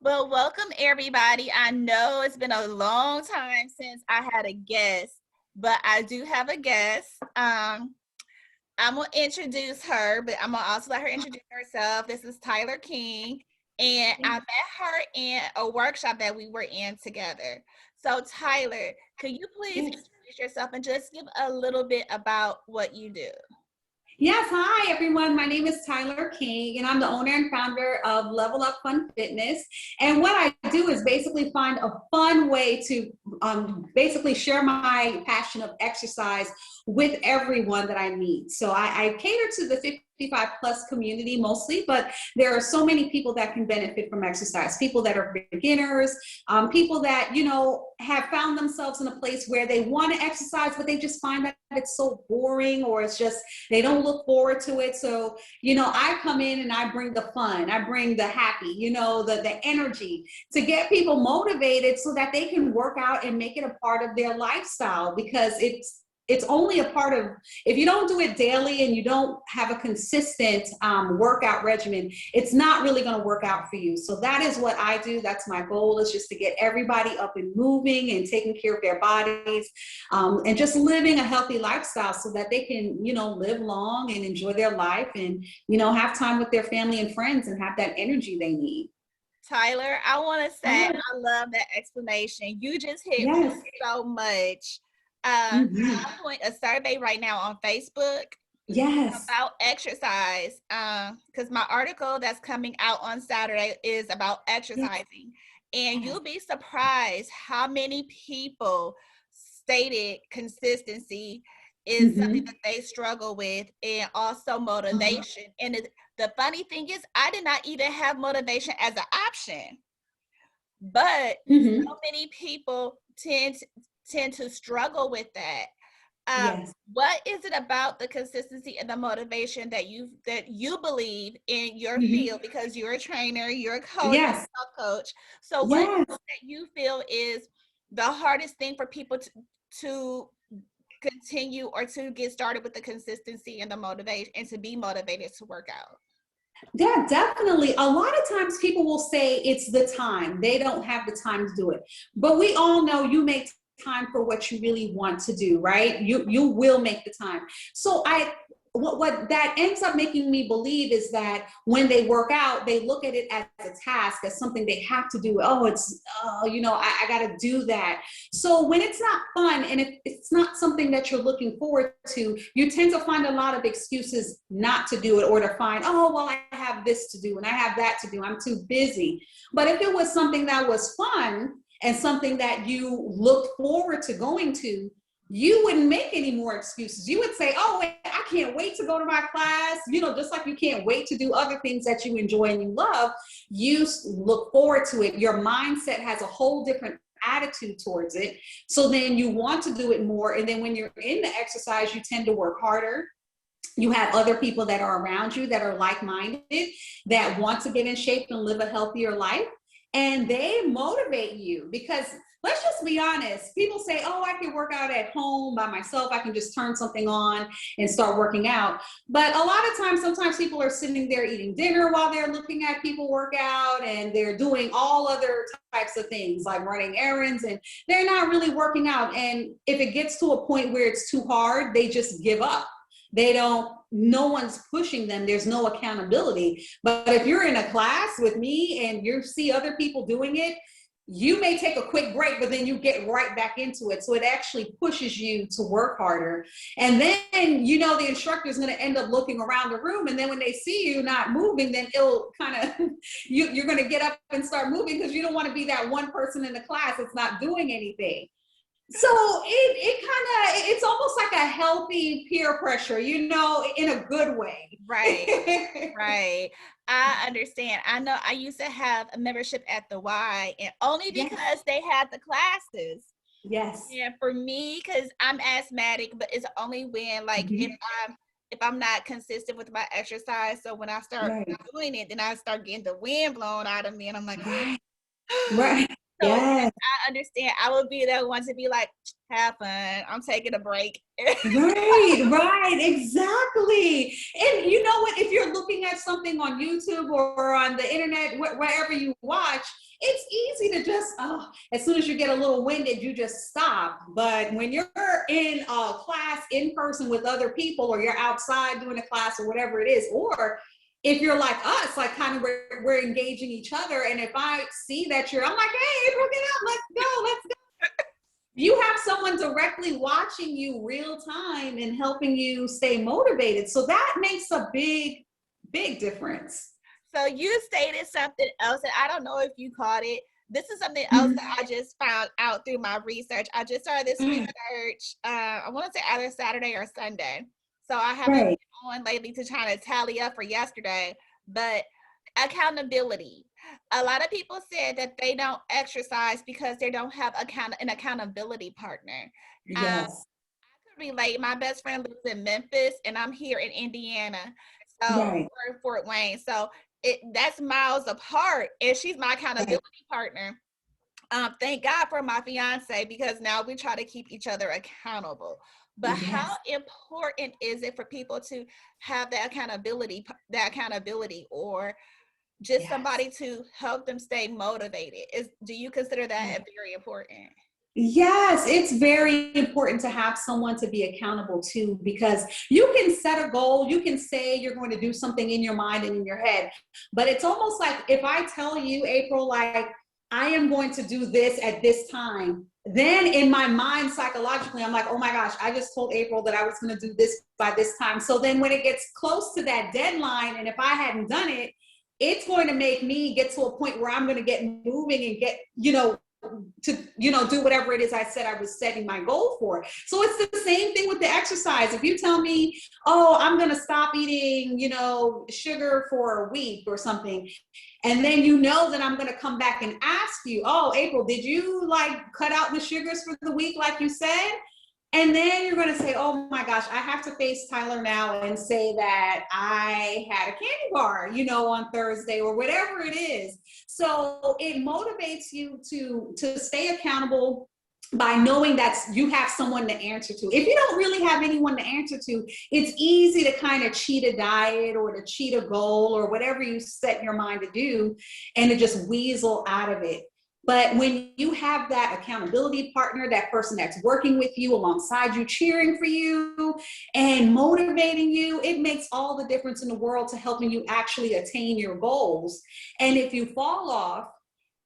Well, welcome everybody. I know it's been a long time since I had a guest, but I do have a guest. I'm gonna introduce her, but I'm gonna also let her introduce herself. This is Tyler King, and I met her in a workshop that we were in together. So, Tyler, could you please Yes. introduce yourself and just give a little bit about what you do? Yes, hi everyone. My name is Tyler King, and I'm the owner and founder of Level Up Fun Fitness. And what I do is basically find a fun way to basically share my passion of exercise with everyone that I meet. So I cater to the 55 plus community mostly, but there are so many people that can benefit from exercise. People that are beginners, people that, have found themselves in a place where they want to exercise, but they just find that it's so boring, or it's just they don't look forward to it. So, I come in and I bring the fun, I bring the happy, the energy to get people motivated so that they can work out and make it a part of their lifestyle, because it's only a part of, if you don't do it daily and you don't have a consistent workout regimen, it's not really going to work out for you. So that is what I do. That's my goal, is just to get everybody up and moving and taking care of their bodies, and just living a healthy lifestyle so that they can, live long and enjoy their life and, have time with their family and friends and have that energy they need. Tyler, I want to say Yes. I love that explanation. You just hit me Yes. so much. Mhm. I'm doing a survey right now on Facebook Yes. about exercise, because my article that's coming out on Saturday is about exercising. And Yes. you'll be surprised how many people stated consistency is something Mhm. that they struggle with, and also Uh-huh. motivation. And the funny thing is, I did not even have motivation as an option, but so Mhm. many people tend to struggle with that. Yes. What is it about the consistency and the motivation that you believe in your Mhm. field, because you're a trainer, you're a coach, you're Yes. a health coach. So what is Yes. it that you feel is the hardest thing for people to continue or to get started with the consistency and the motivation and to be motivated to work out? Yeah, definitely. A lot of times people will say it's the time. They don't have the time to do it. But we all know you make time for what you really want to do, right? You will make the time. So what that ends up making me believe is that when they work out, they look at it as a task, as something they have to do. Oh, I got to do that. So when it's not fun and if it's not something that you're looking forward to, you tend to find a lot of excuses not to do it, or to find, oh, well, I have this to do and I have that to do. I'm too busy. But if it was something that was fun and something that you looked forward to going to, you wouldn't make any more excuses. You would say, oh, wait, I can't wait to go to my class. Just like you can't wait to do other things that you enjoy and you love, you look forward to it. Your mindset has a whole different attitude towards it. So then you want to do it more. And then when you're in the exercise, you tend to work harder. You have other people that are around you that are like-minded, that want to get in shape and live a healthier life. And they motivate you, because let's just be honest. People say, oh, I can work out at home by myself. I can just turn something on and start working out. But a lot of times, sometimes people are sitting there eating dinner while they're looking at people work out, and they're doing all other types of things like running errands, and they're not really working out. And if it gets to a point where it's too hard, they just give up. They don't, no one's pushing them. There's no accountability. But if you're in a class with me and you see other people doing it, you may take a quick break, but then you get right back into it. So it actually pushes you to work harder. And then, the instructor is going to end up looking around the room. And then when they see you not moving, then it'll kind of, you're going to get up and start moving, because you don't want to be that one person in the class that's not doing anything. So it's almost like a healthy peer pressure, in a good way. Right. Right. I understand. I know I used to have a membership at the Y, and only Yes, because they had the classes. yes. And for me, because I'm asthmatic, but it's only when, like, Mhm. if I'm not consistent with my exercise. So when I start Right, doing it, then I start getting the wind blown out of me, and I'm like, right, right. so yes, Yes, I understand. I would be that one to be like, have fun. I'm taking a break. right, right, exactly. And you know what? If you're looking at something on YouTube or on the internet, wherever you watch, it's easy to just, as soon as you get a little winded, you just stop. But when you're in a class in person with other people, or you're outside doing a class or whatever it is, or if you're like us, like kind of we're engaging each other. And if I see that I'm like, hey, April, get up, let's go. You have someone directly watching you real time and helping you stay motivated. So that makes a big, big difference. So you stated something else, and I don't know if you caught it. This is something else that I just found out through my research. I just started this research, I want to say either Saturday or Sunday. So I haven't been on lately to try to tally up for yesterday, but accountability. A lot of people said that they don't exercise because they don't have an accountability partner. Yes. I could relate. My best friend lives in Memphis, and I'm here in Indiana, so or Fort Wayne. So that's miles apart, and she's my accountability partner. Thank God for my fiance, because now we try to keep each other accountable. But how important is it for people to have that accountability, or just somebody to help them stay motivated? Do you consider that very important? Yes, it's very important to have someone to be accountable to, because you can set a goal, you can say you're going to do something in your mind and in your head, but it's almost like if I tell you, April, like, I am going to do this at this time, then in my mind, psychologically, I'm like, oh my gosh, I just told April that I was going to do this by this time. So then when it gets close to that deadline, and if I hadn't done it, it's going to make me get to a point where I'm going to get moving and get, to do whatever it is I said I was setting my goal for. So it's the same thing with the exercise. If you tell me, oh, I'm going to stop eating sugar for a week or something, and then that I'm going to come back and ask you, oh, April, did you cut out the sugars for the week like you said? And then you're going to say, oh my gosh, I have to face Tyler now and say that I had a candy bar, on Thursday or whatever it is. So it motivates you to stay accountable by knowing that you have someone to answer to. If you don't really have anyone to answer to, it's easy to kind of cheat a diet or to cheat a goal or whatever you set your mind to do, and to just weasel out of it. But when you have that accountability partner, that person that's working with you alongside you, cheering for you and motivating you, it makes all the difference in the world to helping you actually attain your goals. And if you fall off,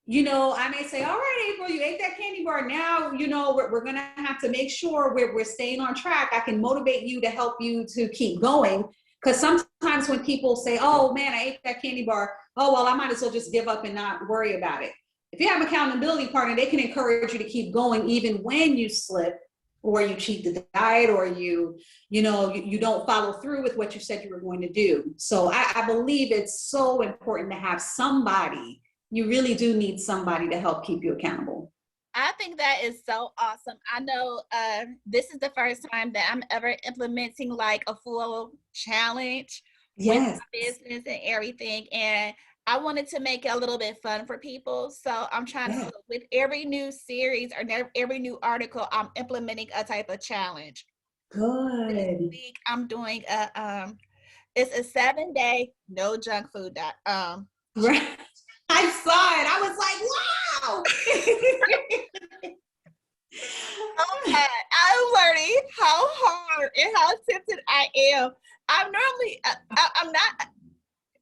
I may say, all right, April, you ate that candy bar. Now, we're going to have to make sure we're staying on track. I can motivate you to help you to keep going. Because sometimes when people say, oh man, I ate that candy bar, oh, well, I might as well just give up and not worry about it. If you have an accountability partner, they can encourage you to keep going even when you slip, or you cheat the diet, or you don't follow through with what you said you were going to do. So I believe it's so important to have somebody. You really do need somebody to help keep you accountable. I think that is so awesome. I know this is the first time that I'm ever implementing a full challenge with my business and everything. And I wanted to make it a little bit fun for people. So I'm trying to, with every new series or every new article, I'm implementing a type of challenge. Good. This week I'm doing it's a 7-day no junk food. Right. I saw it. I was like, wow. Okay. I'm learning how hard and how tempted I am. I'm normally, I'm not,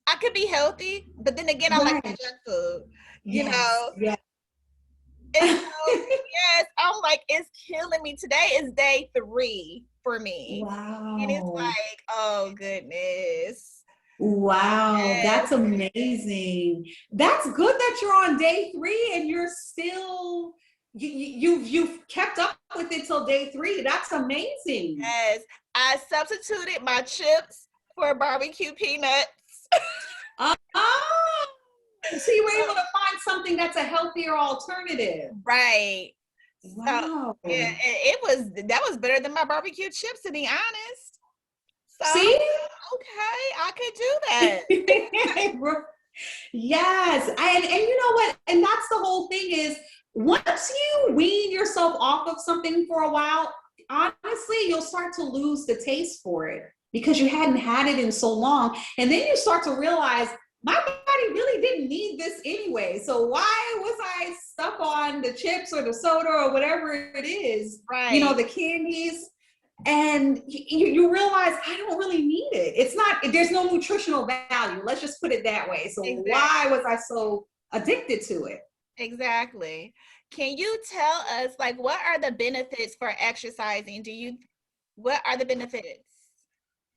I could be healthy, but then again, I like junk food, you know? Yeah. And so, yes, I'm like, it's killing me. Today is day 3 for me. Wow. And it's like, oh, goodness. Wow, that's amazing. That's good that you're on day 3 and you're still, you've kept up with it till day 3. That's amazing. Yes, I substituted my chips for barbecue peanuts. So you were able to find something that's a healthier alternative. Right. Wow. So, yeah, that was better than my barbecue chips, to be honest. So, see? Okay, I could do that. Yes. And you know what? And that's the whole thing is, once you wean yourself off of something for a while, honestly, you'll start to lose the taste for it because you hadn't had it in so long. And then you start to realize, my body really didn't need this anyway. So why was I stuck on the chips or the soda or whatever it is, Right. the candies? And you realize I don't really need it. It's not, there's no nutritional value. Let's just put it that way. So Exactly. why was I so addicted to it? Exactly. Can you tell us, like, what are the benefits for exercising? What are the benefits?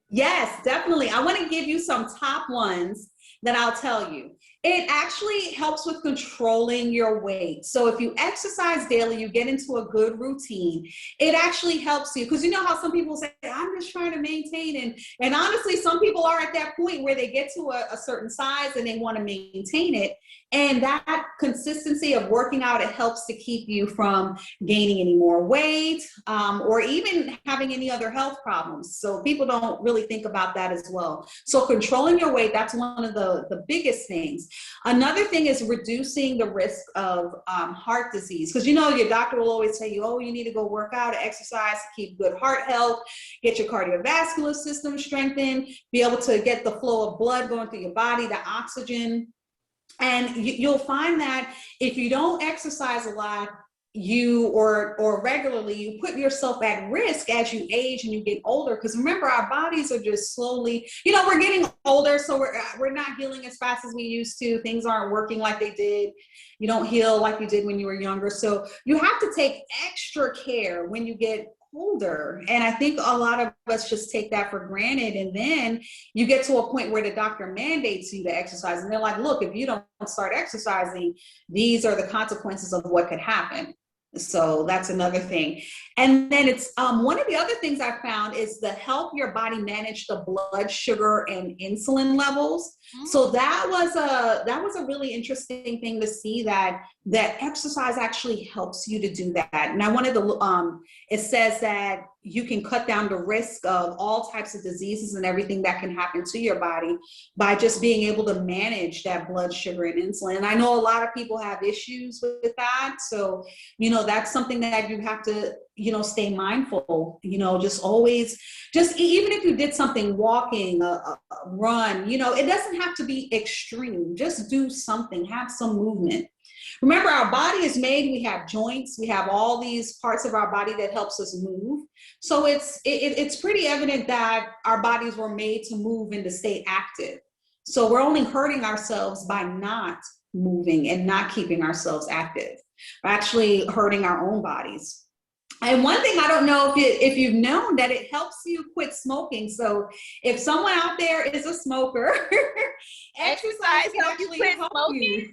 Yes, definitely. I want to give you some top ones that I'll tell you. It actually helps with controlling your weight. So if you exercise daily, you get into a good routine. It actually helps you because you know how some people say, I'm just trying to maintain. And honestly, some people are at that point where they get to a certain size and they want to maintain it. And that consistency of working out, it helps to keep you from gaining any more weight, or even having any other health problems. So people don't really think about that as well. So controlling your weight, that's one of the biggest things. Another thing is reducing the risk of heart disease. Because your doctor will always tell you, oh, you need to go work out, exercise, to keep good heart health, get your cardiovascular system strengthened, be able to get the flow of blood going through your body, the oxygen. And you'll find that if you don't exercise a lot, or regularly, you put yourself at risk as you age and you get older. Because remember, our bodies are just slowly, we're getting older, so we're not healing as fast as we used to. Things aren't working like they did. You don't heal like you did when you were younger. So you have to take extra care when you get older. And I think a lot of us just take that for granted. And then you get to a point where the doctor mandates you to exercise. And they're like, look, if you don't start exercising, these are the consequences of what could happen. So that's another thing. And then it's one of the other things I found is to help your body manage the blood sugar and insulin levels. So that was a really interesting thing to see that exercise actually helps you to do that. And I wanted to it says that you can cut down the risk of all types of diseases and everything that can happen to your body by just being able to manage that blood sugar and insulin. And I know a lot of people have issues with that. So, that's something that you have to, stay mindful, just always, even if you did something, walking, a run, it doesn't have to be extreme. Just do something, have some movement. Remember, our body is made, we have joints, we have all these parts of our body that helps us move. So it's pretty evident that our bodies were made to move and to stay active. So we're only hurting ourselves by not moving and not keeping ourselves active. We're actually hurting our own bodies. And one thing, I don't know if you've known that it helps you quit smoking. So if someone out there is a smoker, exercise can actually help you.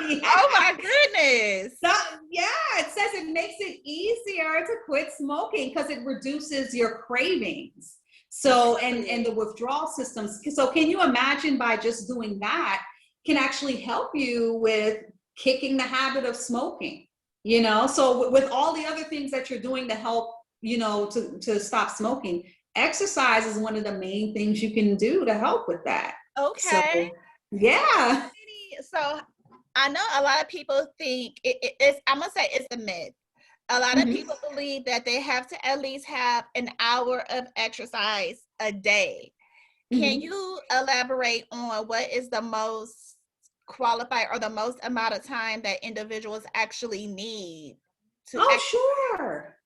Yeah. Oh my goodness. So, yeah, it says it makes it easier to quit smoking because it reduces your cravings. So, and the withdrawal systems. So can you imagine by just doing that can actually help you with kicking the habit of smoking, So with all the other things that you're doing to help, to stop smoking, exercise is one of the main things you can do to help with that. Okay. So, yeah. So I know a lot of people think it's, I'm gonna say it's a myth. A lot of people believe that they have to at least have an hour of exercise a day. Can you elaborate on what is the most qualified or the most amount of time that individuals actually need to Sure.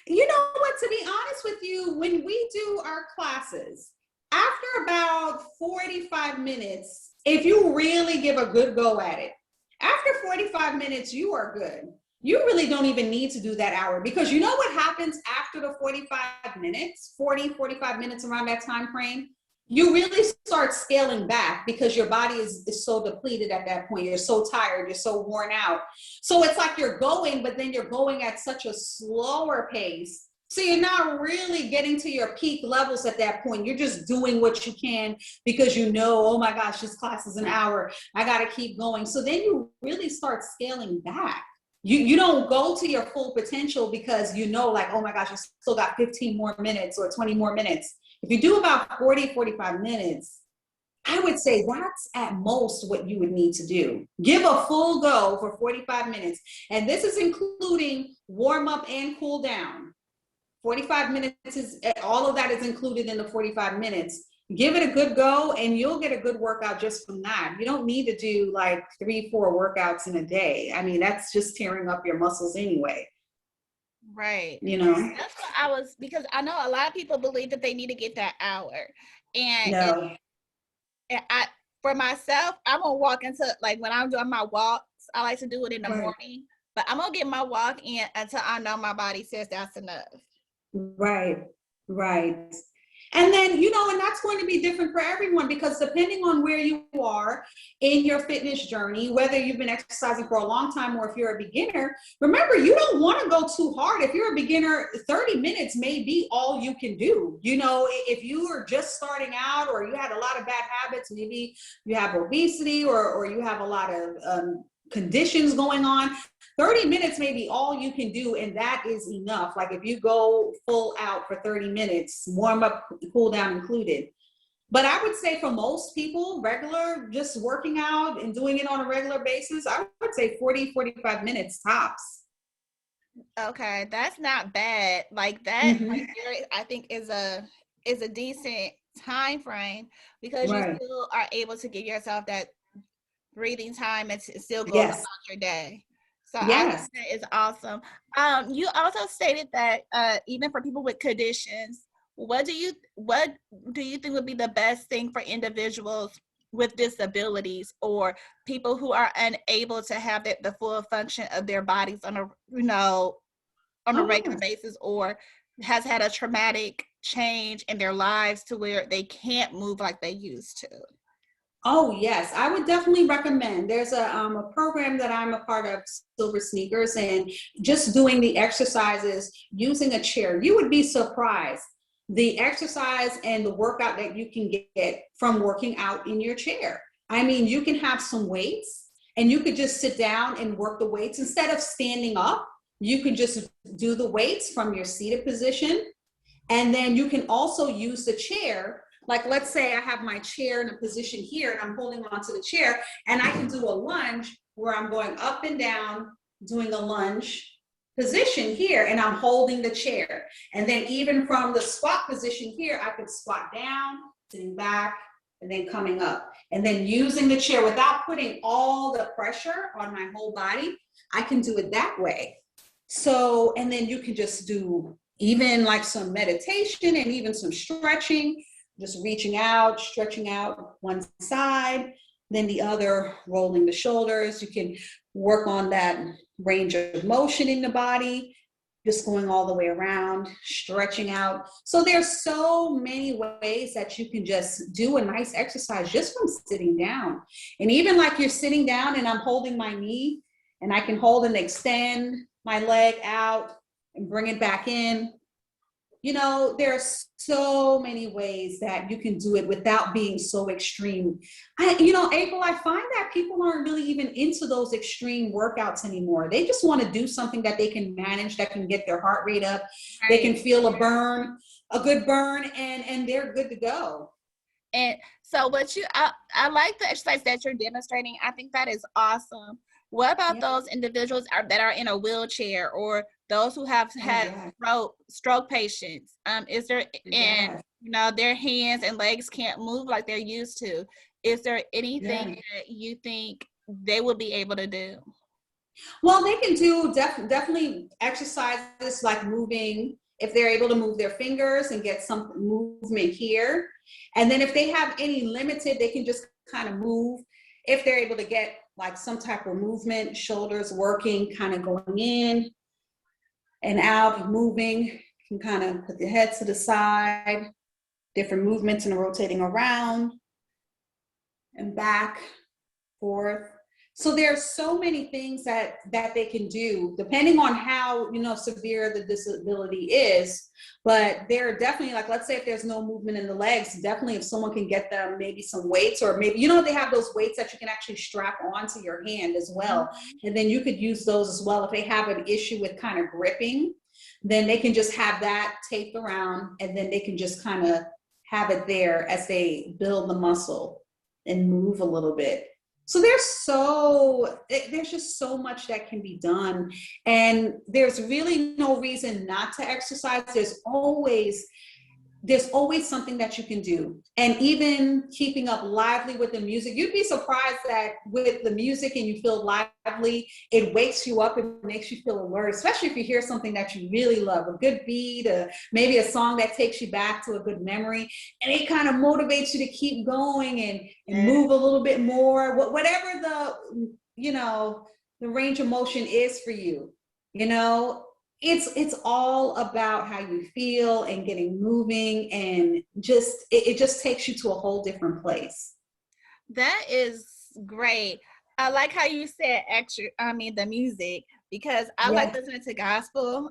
You know what, to be honest with you, when we do our classes, after about 45 minutes, if you really give a good go at it, after 45 minutes, you are good. You really don't even need to do that hour because you know what happens after the 45 minutes, 45 minutes around that time frame? You really start scaling back because your body is so depleted at that point. You're so tired, you're so worn out. So it's like you're going, but then you're going at such a slower pace. So you're not really getting to your peak levels at that point. You're just doing what you can because oh my gosh, this class is an hour. I got to keep going. So then you really start scaling back. You don't go to your full potential because like, oh my gosh, you still got 15 more minutes or 20 more minutes. If you do about 45 minutes, I would say that's at most what you would need to do. Give a full go for 45 minutes. And this is including warm up and cool down. 45 minutes all of that is included in the 45 minutes. Give it a good go and you'll get a good workout just from that. You don't need to do like 3-4 workouts in a day. I mean, that's just tearing up your muscles anyway. Right. You know? That's what I was, because I know a lot of people believe that they need to get that hour. And No. I, for myself, I'm gonna walk into, like when I'm doing my walks, I like to do it in the morning, but I'm gonna get my walk in until I know my body says that's enough. Right, right. And then, you know, and that's going to be different for everyone because depending on where you are in your fitness journey, whether you've been exercising for a long time or if you're a beginner, remember, you don't want to go too hard. If you're a beginner, 30 minutes may be all you can do. You know, if you are just starting out or you had a lot of bad habits, maybe you have obesity or you have a lot of conditions going on, 30 minutes may be all you can do, and that is enough. Like if you go full out for 30 minutes, warm up, cool down included. But I would say for most people, regular, just working out and doing it on a regular basis, I would say 40, 45 minutes tops. Okay, that's not bad. Like that, right there, I think is a decent time frame because you Right. still are able to give yourself that breathing time and still go Yes. about your day. So I think Yes. that is awesome. You also stated that even for people with conditions, what do you think would be the best thing for individuals with disabilities or people who are unable to have the full function of their bodies on a on a regular basis or has had a traumatic change in their lives to where they can't move like they used to? Oh, yes, I would definitely recommend. There's a program that I'm a part of, Silver Sneakers, and just doing the exercises using a chair. You would be surprised the exercise and the workout that you can get from working out in your chair. I mean, you can have some weights and you could just sit down and work the weights instead of standing up. You can just do the weights from your seated position. And then you can also use the chair. Like, let's say I have my chair in a position here and I'm holding onto the chair and I can do a lunge where I'm going up and down, doing a lunge position here and I'm holding the chair. And then even from the squat position here, I could squat down, sitting back, and then coming up. And then using the chair without putting all the pressure on my whole body, I can do it that way. So, and then you can just do even like some meditation and even some stretching, just reaching out, stretching out one side, then the other, rolling the shoulders. You can work on that range of motion in the body, just going all the way around, stretching out. So there's so many ways that you can just do a nice exercise just from sitting down. And even like you're sitting down and I'm holding my knee and I can hold and extend my leg out and bring it back in. You know, there's so many ways that you can do it without being so extreme. April, I find that people aren't really even into those extreme workouts anymore. They just want to do something that they can manage, that can get their heart rate up. Right. They can feel a good burn, and they're good to go. And so I like the exercise that you're demonstrating. I think that is awesome. What about those individuals that are in a wheelchair or those who have had stroke patients? Is there, and their hands and legs can't move like they're used to. Is there anything that you think they will be able to do? Well, they can do definitely exercises like moving, if they're able to move their fingers and get some movement here. And then if they have any limited, they can just kind of move. If they're able to get like some type of movement, shoulders working, kind of going in and out, moving, you can kind of put the head to the side, different movements and rotating around and back, forth. So there's so many things that they can do depending on how, severe the disability is. But they're definitely, like, let's say if there's no movement in the legs, definitely if someone can get them maybe some weights, or maybe, they have those weights that you can actually strap onto your hand as well. And then you could use those as well. If they have an issue with kind of gripping, then they can just have that taped around and then they can just kind of have it there as they build the muscle and move a little bit. So there's just so much that can be done, and there's really no reason not to exercise. There's always there's always something that you can do. And even keeping up lively with the music, you'd be surprised that with the music and you feel lively, it wakes you up, it makes you feel alert, especially if you hear something that you really love, a good beat, maybe a song that takes you back to a good memory, and it kind of motivates you to keep going and move a little bit more, whatever the range of motion is for you, it's all about how you feel and getting moving, and it just takes you to a whole different place. That is great. I like how you said the music, because I like listening to gospel.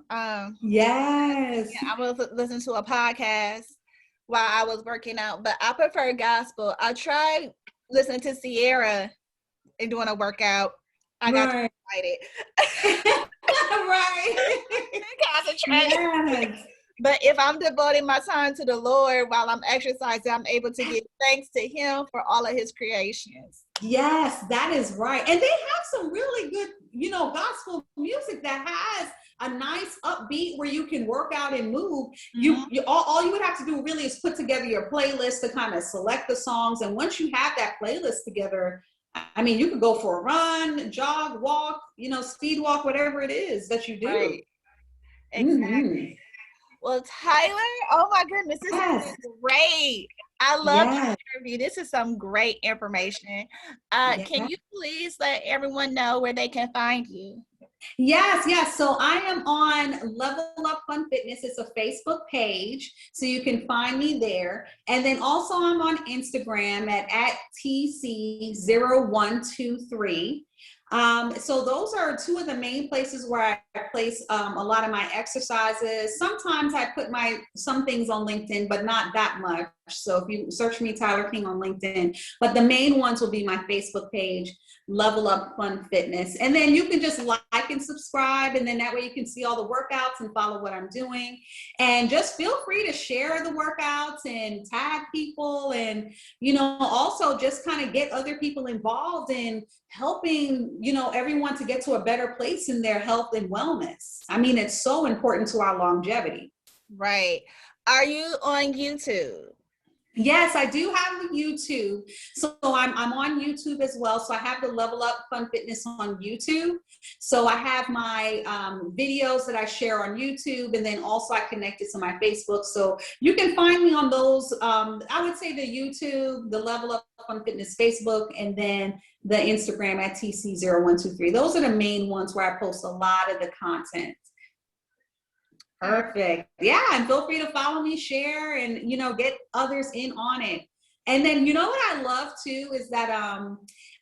Yes. I was listening to a podcast while I was working out, but I prefer gospel. I tried listening to Sierra and doing a workout. I got too excited. Right. Concentrate. Yes. But if I'm devoting my time to the Lord while I'm exercising, I'm able to give thanks to Him for all of His creations. Yes, that is right. And they have some really good, gospel music that has a nice upbeat where you can work out and move. All you would have to do really is put together your playlist to kind of select the songs. And once you have that playlist together, I mean, you could go for a run, jog, walk, speed walk, whatever it is that you do. Right. Exactly. Mm-hmm. Well, Tyler, oh my goodness, this is great. I love the interview. This is some great information. Can you please let everyone know where they can find you? Yes. So I am on Level Up Fun Fitness. It's a Facebook page, so you can find me there. And then also I'm on Instagram at TC0123. So those are two of the main places where I place a lot of my exercises. Sometimes I put some things on LinkedIn, but not that much. So if you search me, Tyler King, on LinkedIn, but the main ones will be my Facebook page, Level Up Fun Fitness. And then you can just like and subscribe, and then that way you can see all the workouts and follow what I'm doing. And just feel free to share the workouts and tag people, and also just kind of get other people involved in helping everyone to get to a better place in their health and wellness. I mean, it's so important to our longevity. Right. Are you on YouTube? Yes, I do have a YouTube. So I'm on YouTube as well. So I have the Level Up Fun Fitness on YouTube. So I have my videos that I share on YouTube, and then also I connect it to my Facebook. So you can find me on those. I would say the YouTube, the Level Up Fun Fitness Facebook, and then the Instagram at TC0123. Those are the main ones where I post a lot of the content. Perfect. Yeah, and feel free to follow me, share, and get others in on it. And then what I love too is that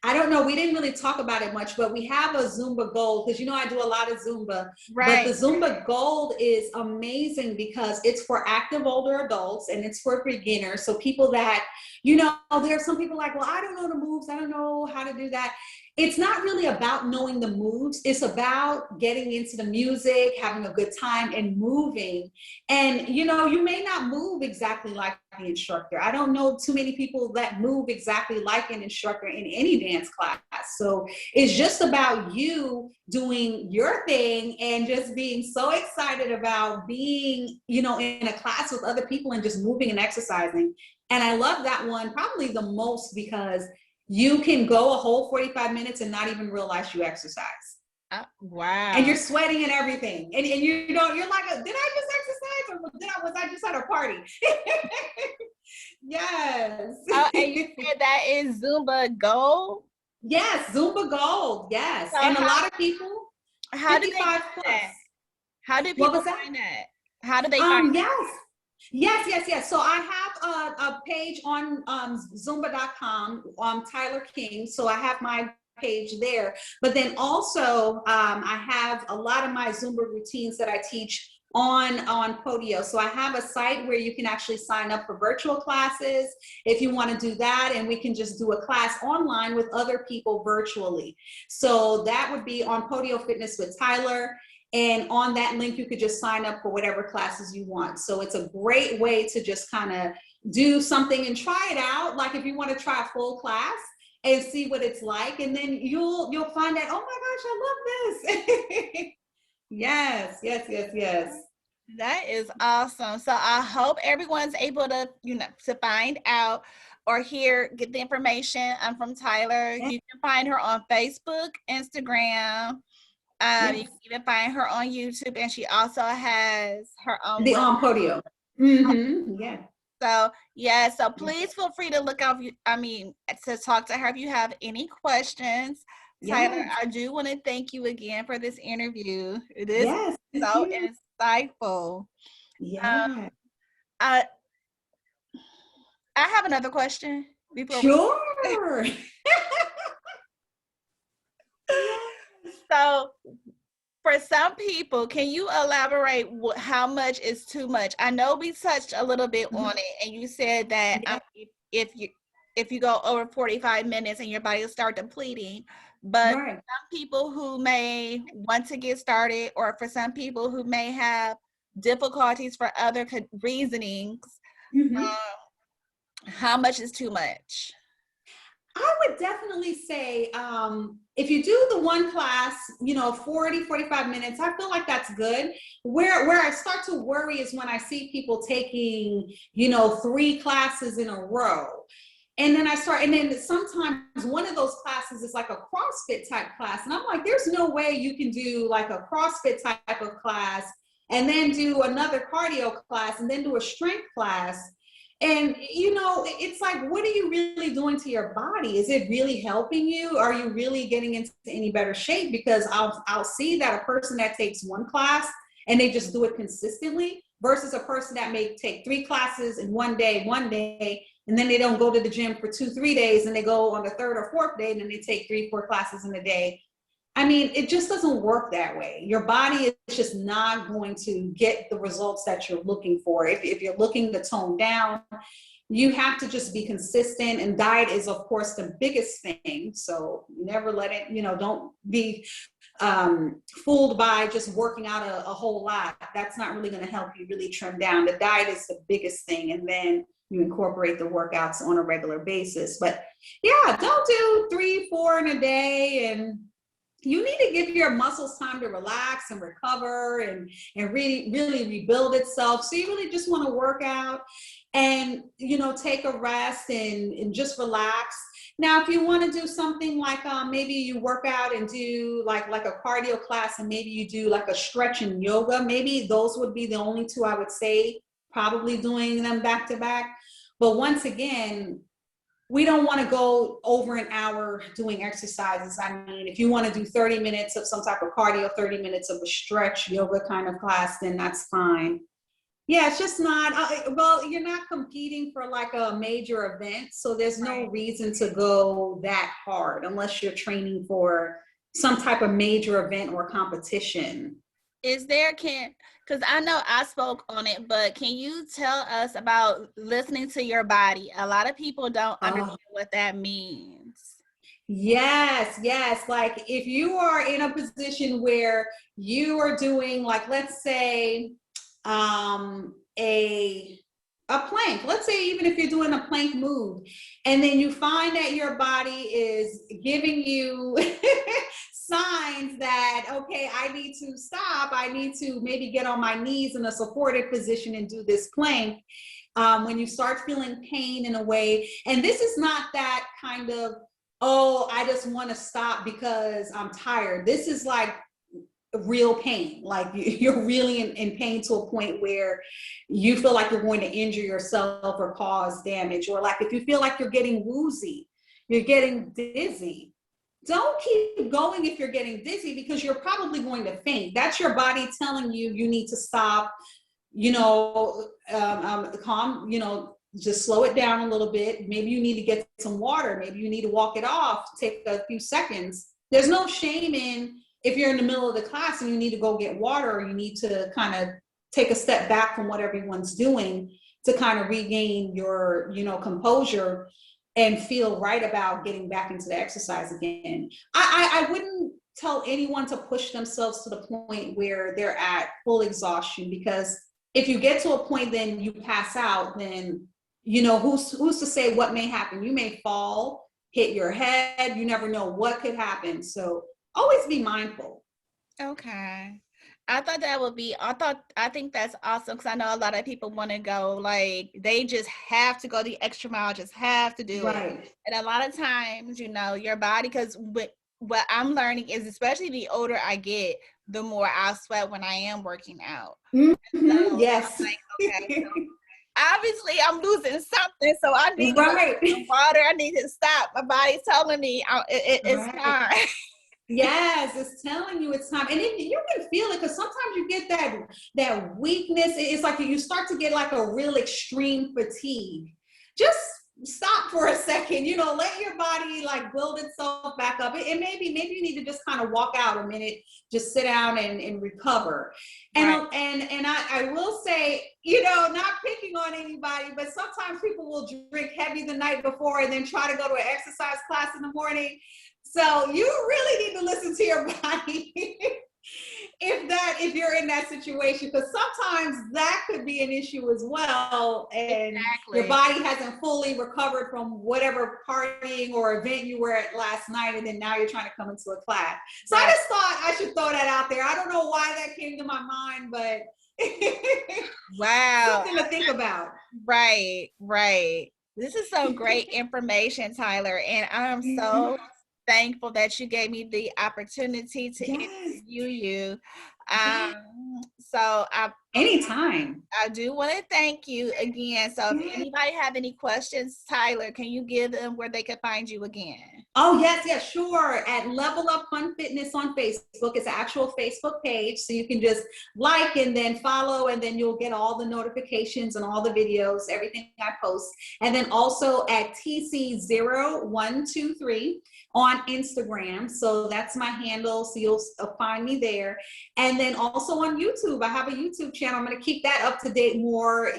I don't know, we didn't really talk about it much, but we have a Zumba Gold, because I do a lot of Zumba. Right. But the Zumba Gold is amazing because it's for active older adults and it's for beginners. So people that there are some people like, well, I don't know the moves, I don't know how to do that. It's not really about knowing the moves. It's about getting into the music, having a good time, and moving. And, you may not move exactly like the instructor. I don't know too many people that move exactly like an instructor in any dance class. So it's just about you doing your thing and just being so excited about being, in a class with other people and just moving and exercising. And I love that one probably the most because you can go a whole 45 minutes and not even realize you exercise. Wow. And you're sweating and everything. And you're like, did I just exercise or was I just at a party? Yes. And you said that is Zumba Gold? Yes, Zumba Gold. Yes. So and a lot of people, how do they find that? How do people find that? How do they find that? Yes. So I have a page on Zumba.com, Tyler King. So I have my page there. But then also I have a lot of my Zumba routines that I teach on Podio. So I have a site where you can actually sign up for virtual classes if you want to do that. And we can just do a class online with other people virtually. So that would be on Podio Fitness with Tyler. And on that link, you could just sign up for whatever classes you want. So it's a great way to just kind of do something and try it out. Like if you want to try a full class and see what it's like, and then you'll find out, oh my gosh, I love this. Yes. That is awesome. So I hope everyone's able to, to find out or get the information from Tyler. Yeah. You can find her on Facebook, Instagram. You Yes. can even find her on YouTube, and she also has her own The web. on podium. Mm-hmm. Yeah. So yeah, so Yeah. please feel free to look out. To talk to her if you have any questions. Tyler, Yes. I do want to thank you again for this interview. It is Yes. Thank so you. insightful. Yeah. Um, I I have another question before we. Sure. Yes. So for some people, can you elaborate how much is too much? I know we touched a little bit on it, and you said that Yeah. if you go over 45 minutes and your body will start depleting, but Right. some people who may want to get started, or for some people who may have difficulties for other reasonings, Mm-hmm. how much is too much? I would definitely say if you do the one class, 40, 45 minutes, I feel like that's good. Where I start to worry is when I see people taking, 3 classes in a row. And then sometimes one of those classes is like a CrossFit type class. And I'm like, there's no way you can do like a CrossFit type of class and then do another cardio class and then do a strength class. And it's like, what are you really doing to your body? Is it really helping you? Are you really getting into any better shape? Because I'll see that a person that takes one class and they just do it consistently versus a person that may take 3 classes in one day, and then they don't go to the gym for 2, 3 days, and they go on the third or fourth day, and then they take 3, 4 classes in a day. I mean, it just doesn't work that way. Your body is just not going to get the results that you're looking for. If you're looking to tone down, you have to just be consistent, and diet is, of course, the biggest thing. So never let it, don't be fooled by just working out a whole lot. That's not really going to help you really trim down. The diet is the biggest thing, and then you incorporate the workouts on a regular basis. But yeah, don't do 3, 4 in a day, and you need to give your muscles time to relax and recover and really, really rebuild itself. So you really just want to work out and, take a rest and just relax. Now, if you want to do something like maybe you work out and do like a cardio class, and maybe you do like a stretch and yoga, maybe those would be the only 2 I would say, probably doing them back to back. But once again, we don't want to go over an hour doing exercises. I mean, if you want to do 30 minutes of some type of cardio, 30 minutes of a stretch yoga kind of class, then that's fine. Yeah, it's just not, well, you're not competing for like a major event. So there's no reason to go that hard unless you're training for some type of major event or competition. Because I know I spoke on it, but can you tell us about listening to your body? A lot of people don't understand what that means. Yes, yes. Like if you are in a position where you are doing, like, let's say a plank. Let's say even if you're doing a plank move, and then you find that your body is giving you signs that, okay, I need to stop. I need to maybe get on my knees in a supported position and do this plank. When you start feeling pain in a way, and this is not that kind of, oh, I just want to stop because I'm tired. This is like real pain. Like you're really in pain to a point where you feel like you're going to injure yourself or cause damage. Or like if you feel like you're getting woozy, you're getting dizzy, don't keep going if you're getting dizzy, because you're probably going to faint. That's your body telling you you need to stop, calm, just slow it down a little bit. Maybe you need to get some water. Maybe you need to walk it off, take a few seconds. There's no shame in if you're in the middle of the class and you need to go get water, or you need to kind of take a step back from what everyone's doing to kind of regain your, composure and feel right about getting back into the exercise again. I wouldn't tell anyone to push themselves to the point where they're at full exhaustion, because if you get to a point, then you pass out, then, who's to say what may happen? You may fall, hit your head. You never know what could happen. So always be mindful. Okay. I think that's awesome because I know a lot of people want to go, like, they just have to go the extra mile, just have to do it. Right. And a lot of times, your body, because what I'm learning is, especially the older I get, the more I sweat when I am working out. So I'm Yes. like, okay, so obviously I'm losing something, so I need to go get Right. some water. I need to stop. My body's telling me it's Right. time. Yes, it's telling you it's time, and then you can feel it because sometimes you get that weakness. It's like you start to get like a real extreme fatigue. Just stop for a second, let your body like build itself back up. And maybe you need to just kind of walk out a minute, just sit down and recover. And Right. I will say, not picking on anybody, but sometimes people will drink heavy the night before and then try to go to an exercise class in the morning. So you really need to listen to your body if you're in that situation, because sometimes that could be an issue as well, and your Exactly. body hasn't fully recovered from whatever partying or event you were at last night, and then now you're trying to come into a class. So I Right. just thought I should throw that out there. I don't know why that came to my mind, but Wow. something to think about. Right, right. This is some great information, Tyler, and I'm so Mhm. thankful that you gave me the opportunity to Yes, interview you. yes. So Anytime. I do want to thank you again. So if Yes. anybody have any questions, Tyler, can you give them where they can find you again? Oh, yes, yes, sure. At Level Up Fun Fitness on Facebook. It's an actual Facebook page. So you can just like and then follow, and then you'll get all the notifications and all the videos, everything I post. And then also at TC0123 on Instagram. So that's my handle. So you'll find me there. And then also on YouTube. I have a YouTube channel. I'm going to keep that up to date more,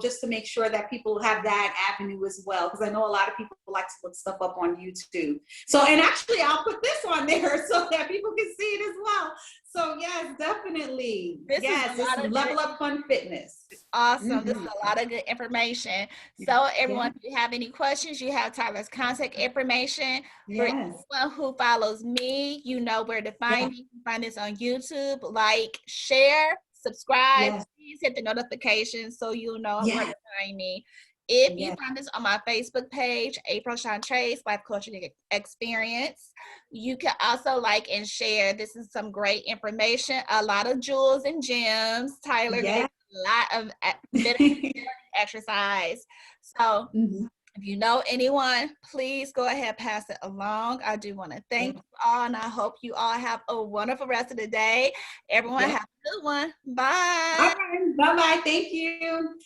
just to make sure that people have that avenue as well. Because I know a lot of people like to look stuff up on YouTube. So, and actually, I'll put this on there so that people can see it as well. So, yes, definitely. This is Yes, a it's lot of good. Level Up Fun Fitness. Awesome. This is Mhm. a lot of good information. So Yeah. everyone, if you have any questions, you have Tyler's contact information. For Yes. anyone who follows me, you know where to find Yeah. me. You can find this on YouTube. Like, share, subscribe. Yes. Please hit the notifications so you'll know where to Yes. find me. If you Yes. find this on my Facebook page, April Sean Trace, Life Coaching Experience, you can also like and share. This is some great information, a lot of jewels and gems. Tyler gave Yes. a lot of benefit exercise. So Mhm. if you know anyone, please go ahead, pass it along. I do want to thank you all, and I hope you all have a wonderful rest of the day. Everyone Yes. have a good one. All Bye. right. Bye-bye. Thank you.